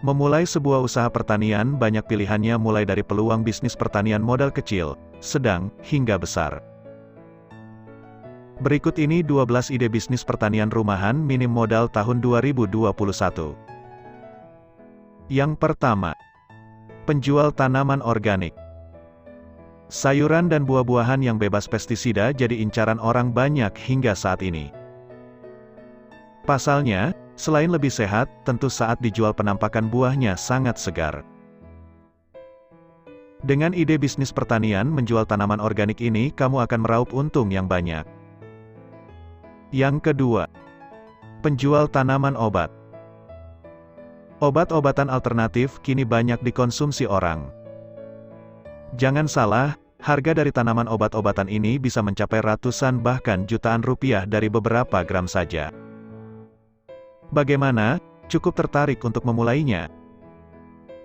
Memulai sebuah usaha pertanian banyak pilihannya mulai dari peluang bisnis pertanian modal kecil, sedang, hingga besar. Berikut ini 12 ide bisnis pertanian rumahan minim modal tahun 2021. Yang pertama, penjual tanaman organik. Sayuran dan buah-buahan yang bebas pestisida jadi incaran orang banyak hingga saat ini. Pasalnya, selain lebih sehat, tentu saat dijual penampakan buahnya sangat segar. Dengan ide bisnis pertanian menjual tanaman organik ini, kamu akan meraup untung yang banyak. Yang kedua, penjual tanaman obat. Obat-obatan alternatif kini banyak dikonsumsi orang. Jangan salah, harga dari tanaman obat-obatan ini bisa mencapai ratusan bahkan jutaan rupiah dari beberapa gram saja. Bagaimana? Cukup tertarik untuk memulainya?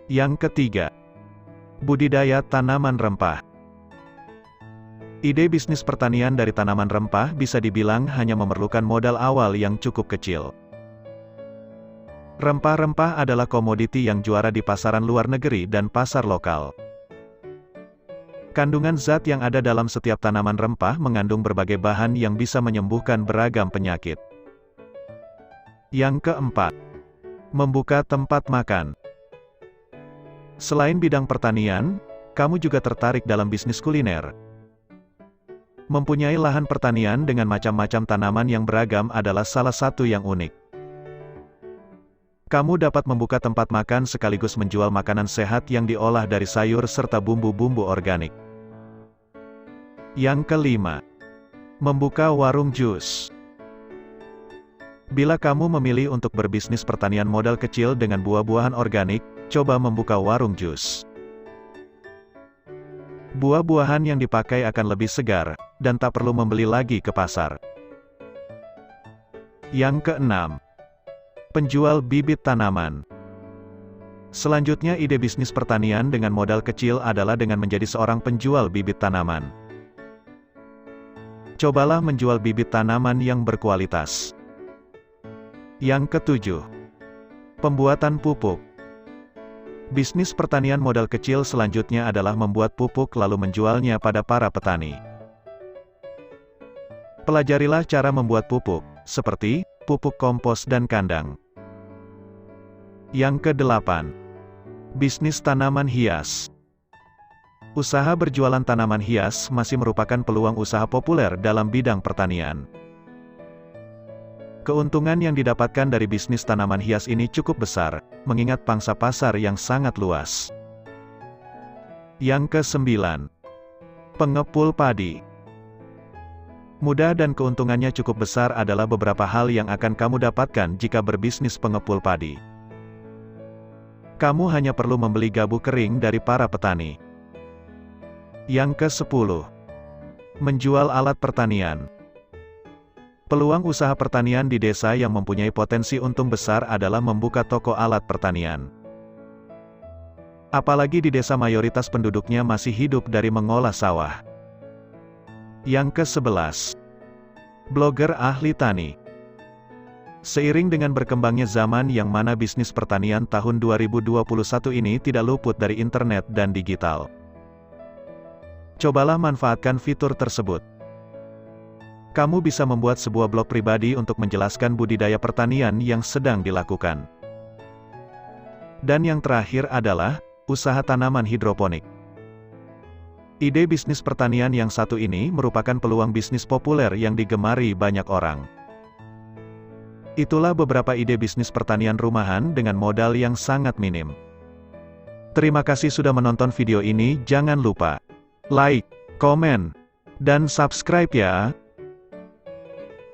Yang ketiga, budidaya tanaman rempah. Ide bisnis pertanian dari tanaman rempah bisa dibilang hanya memerlukan modal awal yang cukup kecil. Rempah-rempah adalah komoditi yang juara di pasaran luar negeri dan pasar lokal. Kandungan zat yang ada dalam setiap tanaman rempah mengandung berbagai bahan yang bisa menyembuhkan beragam penyakit. Yang keempat, membuka tempat makan. Selain bidang pertanian, kamu juga tertarik dalam bisnis kuliner. Mempunyai lahan pertanian dengan macam-macam tanaman yang beragam adalah salah satu yang unik. Kamu dapat membuka tempat makan sekaligus menjual makanan sehat yang diolah dari sayur serta bumbu-bumbu organik. Yang kelima, membuka warung jus. Bila kamu memilih untuk berbisnis pertanian modal kecil dengan buah-buahan organik, coba membuka warung jus. Buah-buahan yang dipakai akan lebih segar, dan tak perlu membeli lagi ke pasar. Yang keenam, penjual bibit tanaman. Selanjutnya ide bisnis pertanian dengan modal kecil adalah dengan menjadi seorang penjual bibit tanaman. Cobalah menjual bibit tanaman yang berkualitas. Yang ketujuh, pembuatan pupuk. Bisnis pertanian modal kecil selanjutnya adalah membuat pupuk lalu menjualnya pada para petani. Pelajarilah cara membuat pupuk, seperti pupuk kompos dan kandang. Yang kedelapan, bisnis tanaman hias. Usaha berjualan tanaman hias masih merupakan peluang usaha populer dalam bidang pertanian. Keuntungan yang didapatkan dari bisnis tanaman hias ini cukup besar, mengingat pangsa pasar yang sangat luas. Yang kesembilan, pengepul padi. Mudah dan keuntungannya cukup besar adalah beberapa hal yang akan kamu dapatkan jika berbisnis pengepul padi. Kamu hanya perlu membeli gabuk kering dari para petani. Yang ke-10, menjual alat pertanian. Peluang usaha pertanian di desa yang mempunyai potensi untung besar adalah membuka toko alat pertanian. Apalagi di desa mayoritas penduduknya masih hidup dari mengolah sawah. Yang ke-11, blogger ahli tani. Seiring dengan berkembangnya zaman yang mana bisnis pertanian tahun 2021 ini tidak luput dari internet dan digital. Cobalah manfaatkan fitur tersebut. Kamu bisa membuat sebuah blog pribadi untuk menjelaskan budidaya pertanian yang sedang dilakukan. Dan yang terakhir adalah, usaha tanaman hidroponik. Ide bisnis pertanian yang satu ini merupakan peluang bisnis populer yang digemari banyak orang. Itulah beberapa ide bisnis pertanian rumahan dengan modal yang sangat minim. Terima kasih sudah menonton video ini, jangan lupa like, komen, dan subscribe ya.